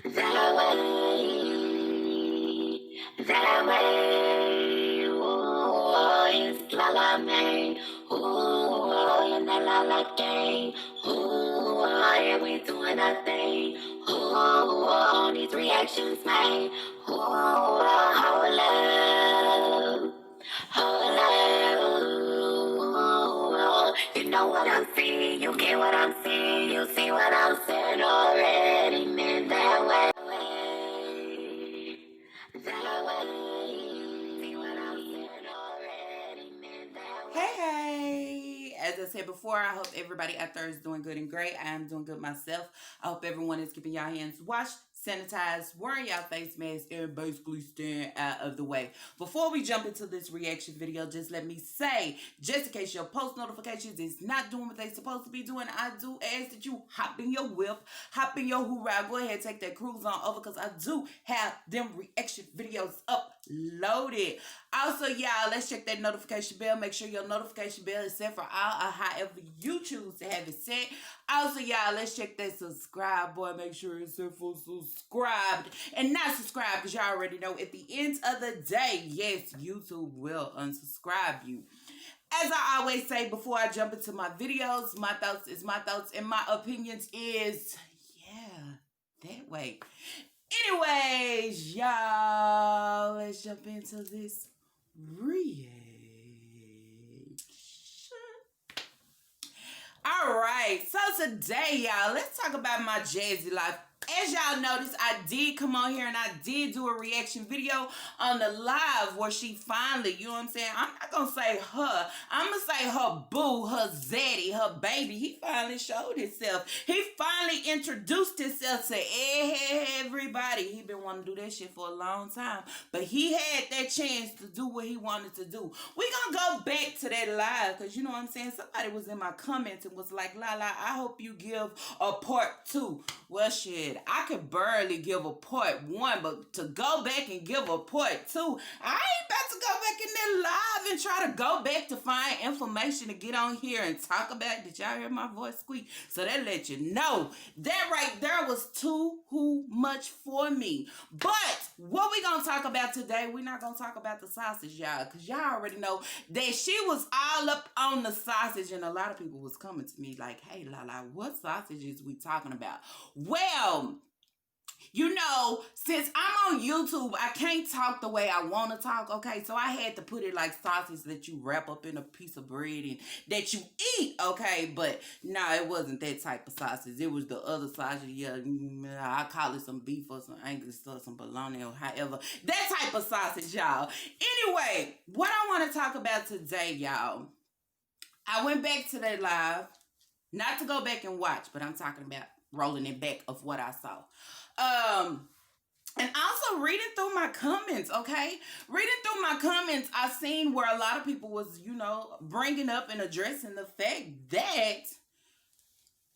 That way, that way. Ooh, it's la la man. Ooh, and la la la gang. Ooh, yeah, we doing our thing. Ooh, these reactions, man. Ooh, how love. Oh, you know what I'm saying, you get what I'm saying, you see what I'm saying already, man, that way, that way, see what I'm saying already, man, that way. Hey, as I said before, I hope everybody out there is doing good and great. I am doing good myself. I hope everyone is keeping y'all hands washed, sanitized, wearing y'all face masks, and basically staying out of the way. Before we jump into this reaction video, just let me say, just in case your post notifications is not doing what they're supposed to be doing, I do ask that you hop in your whip, hop in your hoorah, go ahead, take that cruise on over, because I do have them reaction videos uploaded. Also, y'all, let's check that notification bell. Make sure your notification bell is set for all or however you choose to have it set. Also, y'all, let's check that subscribe, boy. Make sure it's set for subscribed and not subscribed, because y'all already know at the end of the day, yes, YouTube will unsubscribe you. As I always say before I jump into my videos, my thoughts is my thoughts and my opinions is, yeah, that way. Anyways, y'all, let's jump into this reaction. All right, so today, y'all, let's talk about my Jazzy life. As y'all noticed, I did come on here and I did do a reaction video on the live where she finally, you know what I'm saying? I'm not going to say her. I'm going to say her boo, her zaddy, her baby. He finally showed himself. He finally introduced himself to everybody. He been wanting to do that shit for a long time. But he had that chance to do what he wanted to do. We going to go back to that live because, you know what I'm saying? Somebody was in my comments and was like, Lala, I hope you give a part 2. Well, shit, I could barely give a part 1, but to go back and give a part 2, I ain't about to go back in there live and try to go back to find information to get on here and talk about it. Did y'all hear my voice squeak? So that let you know that right there was too much for me. But what we gonna talk about today, we're not gonna talk about the sausage, y'all, because y'all already know that she was all up on the sausage, and a lot of people was coming to me like, hey, Lala, what sausages we talking about? Well, you know, since I'm on YouTube, I can't talk the way I want to talk, okay? So I had to put it like sausage that you wrap up in a piece of bread and that you eat, okay? But no, it wasn't that type of sausage. It was the other sausage, yeah, I call it some beef or some Angus stuff, some bologna or however. That type of sausage, y'all. Anyway, what I want to talk about today, y'all, I went back to that live, not to go back and watch, but I'm talking about rolling it back of what I saw. And also reading through my comments, okay? Reading through my comments, I seen where a lot of people was, you know, bringing up and addressing the fact that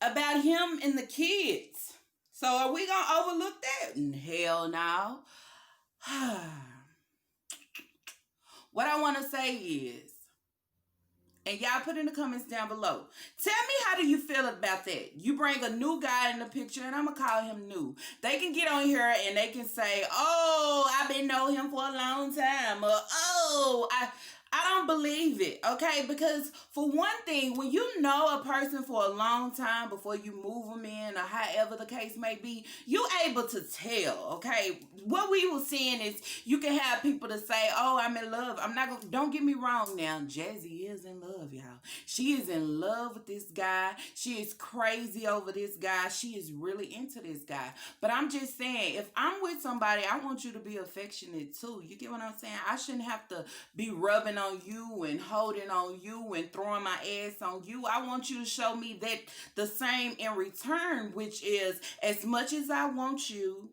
about him and the kids. So are we going to overlook that? Hell no. What I want to say is, and y'all put in the comments down below. Tell me, how do you feel about that? You bring a new guy in the picture, and I'm going to call him new. They can get on here and they can say, oh, I've been knowing him for a long time. Or, oh, I don't believe it, okay? Because for one thing, when you know a person for a long time before you move them in or however the case may be, you able to tell, okay? What we were seeing is you can have people to say, oh, I'm in love. I'm not gonna, don't get me wrong now. Jazzy is in love, y'all. She is in love with this guy. She is crazy over this guy. She is really into this guy. But I'm just saying, if I'm with somebody, I want you to be affectionate too. You get what I'm saying? I shouldn't have to be rubbing on you and holding on you and throwing my ass on you. I want you to show me that the same in return, which is as much as I want you,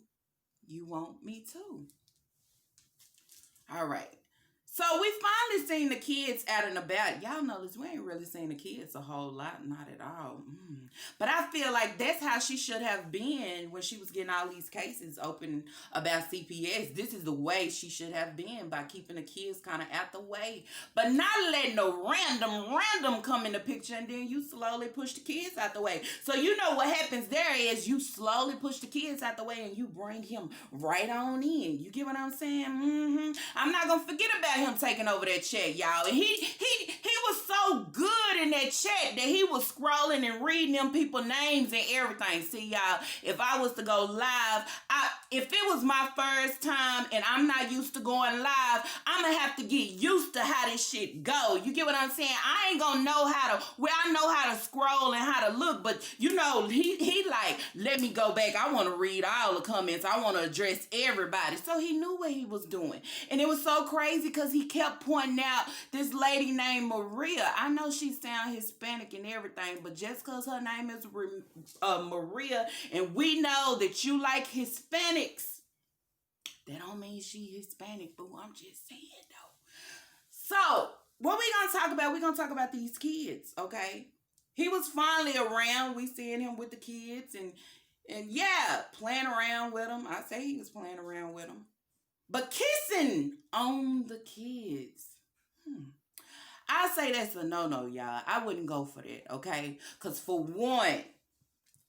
you want me too. All right. So we finally seen the kids out and about. Y'all notice we ain't really seen the kids a whole lot, not at all. But I feel like that's how she should have been when she was getting all these cases open about CPS. This is the way she should have been, by keeping the kids kind of out the way, but not letting no random come in the picture, and then you slowly push the kids out the way. So you know what happens there is you slowly push the kids out the way and you bring him right on in. You get what I'm saying? I'm not gonna forget about him taking over that chat, y'all. And he was so good in that chat that he was scrolling and reading them people names and everything. See, y'all, if I was to go live, if it was my first time and I'm not used to going live, I'm gonna have to get used to how this shit go. You get what I'm saying? I ain't gonna know how to, well, I know how to scroll and how to look, but you know, he like, let me go back. I want to read all the comments. I want to address everybody. So he knew what he was doing. And it was so crazy because he kept pointing out this lady named Maria. I know she sound Hispanic and everything, but just because her name is Maria, and we know that you like Hispanics, that don't mean she Hispanic, boo. I'm just saying, though. So, what we gonna talk about? We gonna talk about these kids, okay? He was finally around. We seeing him with the kids, and yeah, playing around with them. I say he was playing around with them. But kissing on the kids. I say that's a no-no, y'all. I wouldn't go for that, okay? Because for one,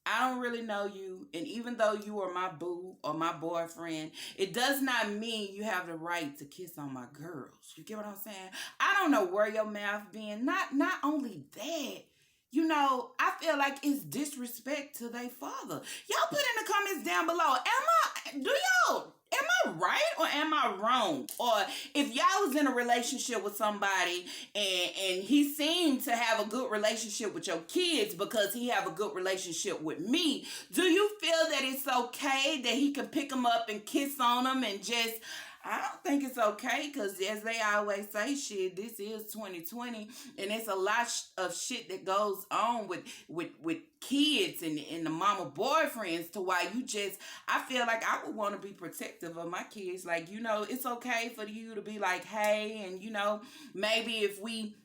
I don't really know you, and even though you are my boo or my boyfriend, it does not mean you have the right to kiss on my girls. You get what I'm saying? I don't know where your mouth been. Not only that, you know, I feel like it's disrespect to their father. Y'all put in the comments down below. Am I right or am I wrong? Or if y'all was in a relationship with somebody and he seemed to have a good relationship with your kids because he have a good relationship with me, do you feel that it's okay that he can pick them up and kiss on them and just... I don't think it's okay, because as they always say, shit, this is 2020, and it's a lot of shit that goes on with kids and the mama boyfriends, to why you just... I feel like I would want to be protective of my kids. Like, you know, it's okay for you to be like, hey, and you know, maybe if we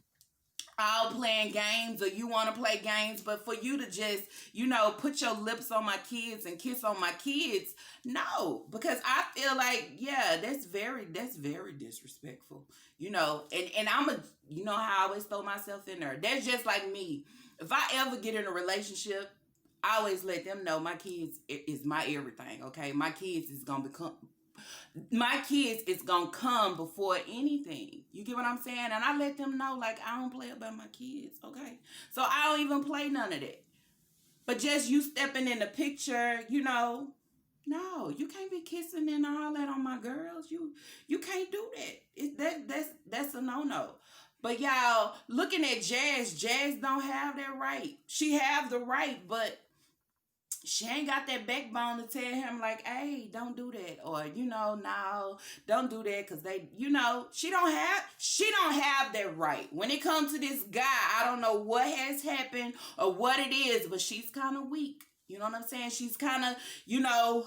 all playing games or you want to play games, but for you to just, you know, put your lips on my kids and kiss on my kids, no, because I feel like, yeah, that's very disrespectful, you know, and you know how I always throw myself in there. That's just like me. If I ever get in a relationship, I always let them know my kids is my everything, okay? My kids is going to come before anything. You get what I'm saying? And I let them know, like, I don't play about my kids, okay? So I don't even play none of that. But just you stepping in the picture, you know, no, you can't be kissing and all that on my girls. You can't do that. That's a no-no. But y'all, looking at Jazz don't have that right. She have the right, but she ain't got that backbone to tell him, like, hey, don't do that. Or, you know, no, don't do that, because they, you know, she don't have that right. When it comes to this guy, I don't know what has happened or what it is, but she's kind of weak. You know what I'm saying? She's kind of, you know,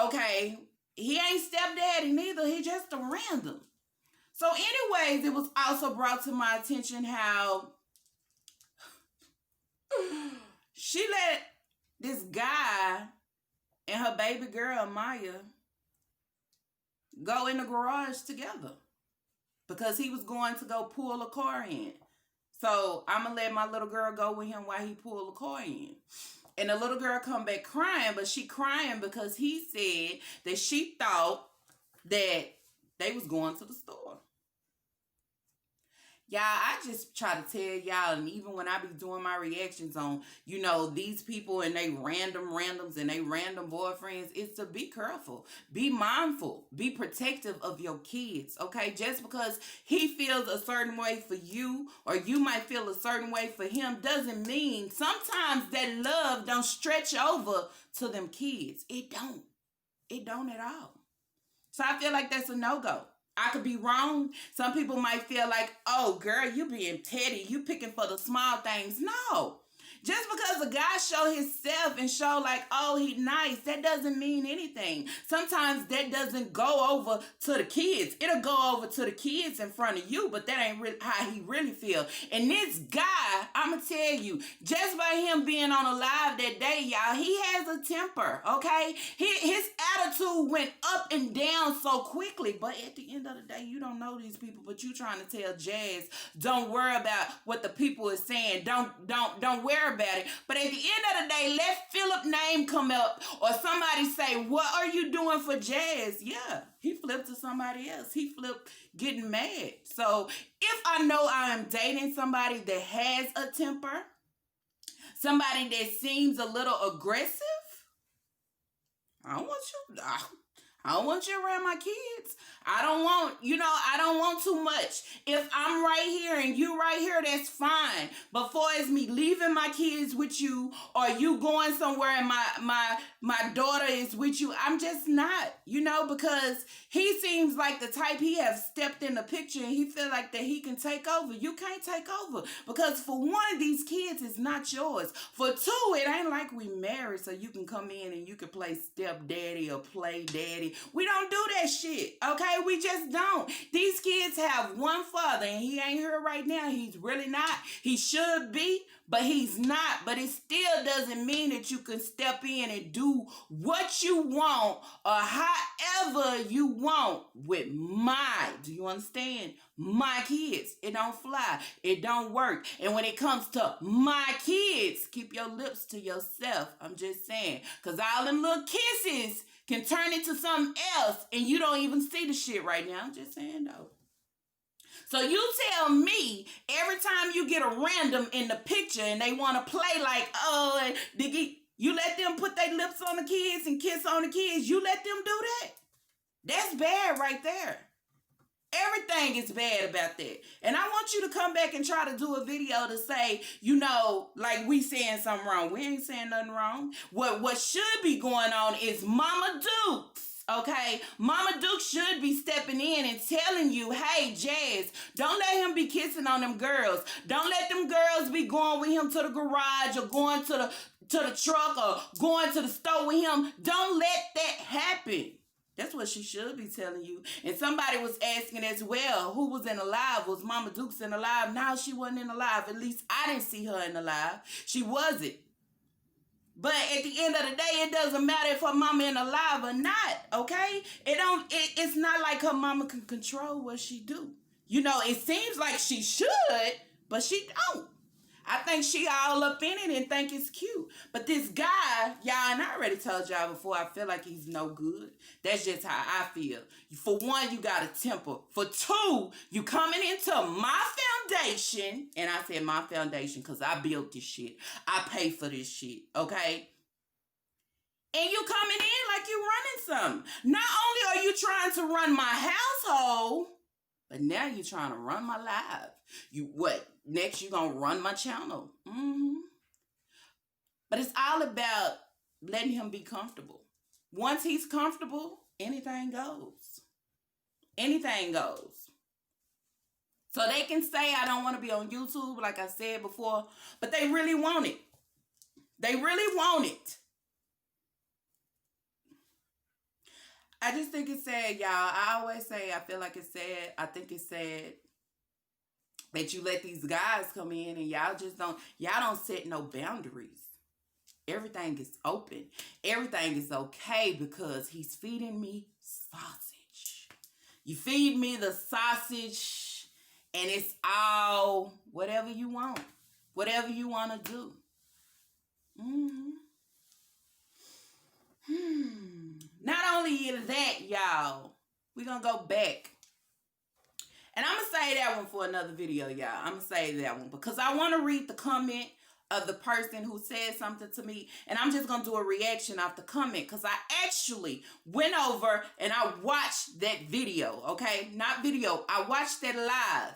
okay, he ain't stepdaddy neither. He just a random. So anyways, it was also brought to my attention how she let this guy and her baby girl, Maya, go in the garage together because he was going to go pull a car in. So I'm going to let my little girl go with him while he pulled the car in. And the little girl come back crying, but she crying because he said that she thought that they was going to the store. Y'all, I just try to tell y'all, and even when I be doing my reactions on, you know, these people and they randoms and they random boyfriends, is to be careful, be mindful, be protective of your kids, okay? Just because he feels a certain way for you or you might feel a certain way for him doesn't mean sometimes that love don't stretch over to them kids. It don't at all. So I feel like that's a no-go. I could be wrong. Some people might feel like, oh, girl, you being petty. You picking for the small things. No. Just because a guy show himself and show like, oh, he nice, that doesn't mean anything. Sometimes that doesn't go over to the kids. It'll go over to the kids in front of you, but that ain't really how he really feel. And this guy, I'ma tell you, just by him being on a live that day, y'all, he has a temper, okay? His attitude went up and down so quickly, but at the end of the day, you don't know these people, but you trying to tell Jazz, don't worry about what the people are saying. Don't worry about it. But at the end of the day, let Philip name come up or somebody say, what are you doing for Jazz? Yeah, he flipped to somebody else. He flipped getting mad. So if I know I am dating somebody that has a temper, somebody that seems a little aggressive, I don't want you around my kids. I don't want too much. If I'm right here and you right here, that's fine. But for as me leaving my kids with you or you going somewhere and my daughter is with you, I'm just not, because he seems like the type he have stepped in the picture and he feel like that he can take over. You can't take over because for one, these kids is not yours. For two, it ain't like we married so you can come in and you can play stepdaddy or play daddy. We don't do that shit, okay? We just don't. These kids have one father and he ain't here right now. He's really not. He should be, but he's not. But it still doesn't mean that you can step in and do what you want or however you want with do you understand? My kids. It don't fly. It don't work. And when it comes to my kids, keep your lips to yourself. I'm just saying. Because all them little kisses can turn into something else and you don't even see the shit right now. I'm just saying though. So you tell me every time you get a random in the picture and they want to play like, oh, you let them put their lips on the kids and kiss on the kids. You let them do that. That's bad right there. Everything is bad about that. And I want you to come back and try to do a video to say, like we saying something wrong. We ain't saying nothing wrong. What should be going on is Mama Dukes. Okay, Mama Duke should be stepping in and telling you, hey, Jazz, don't let him be kissing on them girls. Don't let them girls be going with him to the garage or going to the truck or going to the store with him. Don't let that happen. That's what she should be telling you. And somebody was asking as well, who was in the live? Was Mama Dukes in the live? No, she wasn't in the live. At least I didn't see her in the live. She wasn't. But at the end of the day, it doesn't matter if her mama in the live or not, okay? It's not like her mama can control what she do. It seems like she should, but she don't. I think she all up in it and think it's cute. But this guy, y'all, and I already told y'all before, I feel like he's no good. That's just how I feel. For one, you got a temper. For two, you coming into my foundation, and I said my foundation because I built this shit. I pay for this shit, okay? And you coming in like you running something. Not only are you trying to run my household, but now you're trying to run my live. Next you gonna run my channel. But it's all about letting him be comfortable. Once he's comfortable, anything goes. Anything goes. So they can say I don't want to be on YouTube, like I said before, but they really want it. They really want it. I just think it's sad, y'all. I always say I feel like it's sad. I think it's sad that you let these guys come in and y'all don't set no boundaries. Everything is open. Everything is okay because he's feeding me sausage. You feed me the sausage and it's all whatever you want. Whatever you want to do. Not only that, y'all, we're going to go back. And I'm going to say that one for another video, y'all. I'm going to say that one because I want to read the comment of the person who said something to me. And I'm just going to do a reaction off the comment because I actually went over and I watched that video, okay? Not video. I watched that live.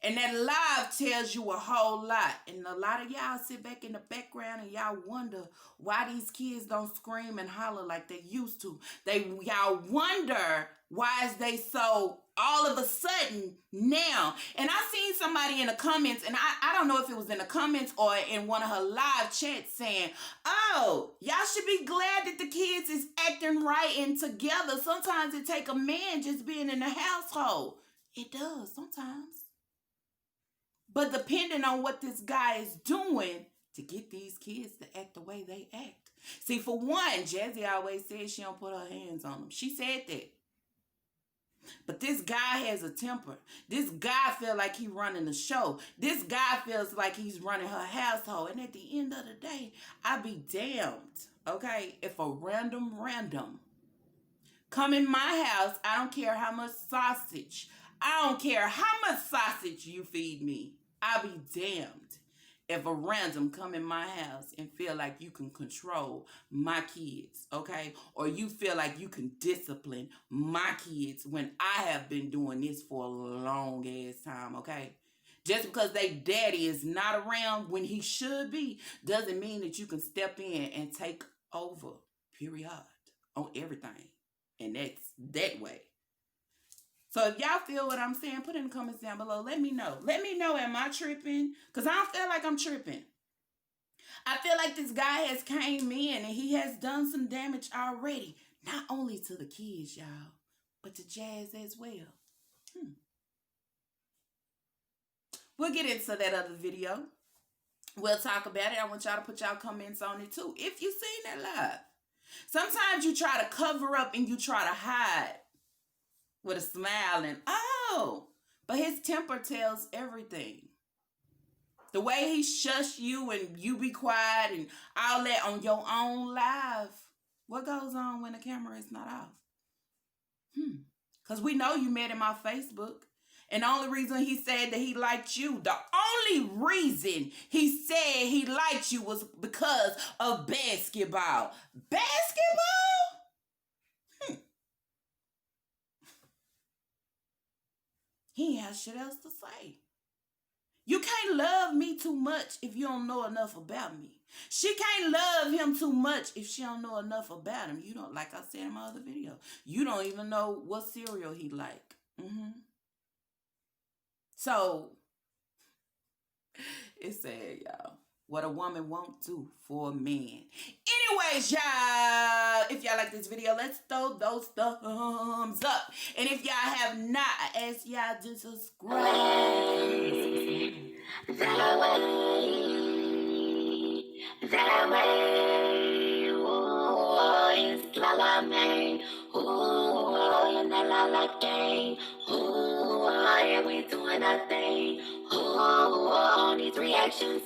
And that live tells you a whole lot. And a lot of y'all sit back in the background and y'all wonder why these kids don't scream and holler like they used to. Y'all wonder why is they so all of a sudden now. And I seen somebody in the comments, and I don't know if it was in the comments or in one of her live chats saying, oh, y'all should be glad that the kids is acting right and together. Sometimes it take a man just being in the household. It does sometimes. But depending on what this guy is doing to get these kids to act the way they act. See, for one, Jazzy always says she don't put her hands on them. She said that. But this guy has a temper. This guy feel like he running the show. This guy feels like he's running her household. And at the end of the day, I be damned, okay, if a random come in my house, I don't care how much sausage. I don't care how much sausage you feed me. I'll be damned if a random come in my house and feel like you can control my kids, okay? Or you feel like you can discipline my kids when I have been doing this for a long ass time, okay? Just because they daddy is not around when he should be doesn't mean that you can step in and take over, period, on everything. And that's that way. So if y'all feel what I'm saying, put in the comments down below. Let me know. Let me know, am I tripping? Because I don't feel like I'm tripping. I feel like this guy has came in and he has done some damage already. Not only to the kids, y'all, but to Jazz as well. We'll get into that other video. We'll talk about it. I want y'all to put y'all comments on it too. If you seen that live. Sometimes you try to cover up and you try to hide with a smile and, oh, but his temper tells everything. The way he shush you and you be quiet and all that on your own live. What goes on when the camera is not off? Because we know you met him on Facebook. And the only reason he said that he liked you, the only reason he said he liked you was because of basketball. Basketball? He ain't have shit else to say. You can't love me too much if you don't know enough about me. She can't love him too much if she don't know enough about him. You don't, like I said in my other video, you don't even know what cereal he like. So, it's sad, y'all. What a woman won't do for a man. Anyways, y'all, if y'all like this video, let's throw those thumbs up. And if y'all have not, I ask y'all to subscribe. That way, ooh, it's la la man. Ooh, and la la la gang. Ooh, yeah, we doing our thing. Ooh, all these reactions.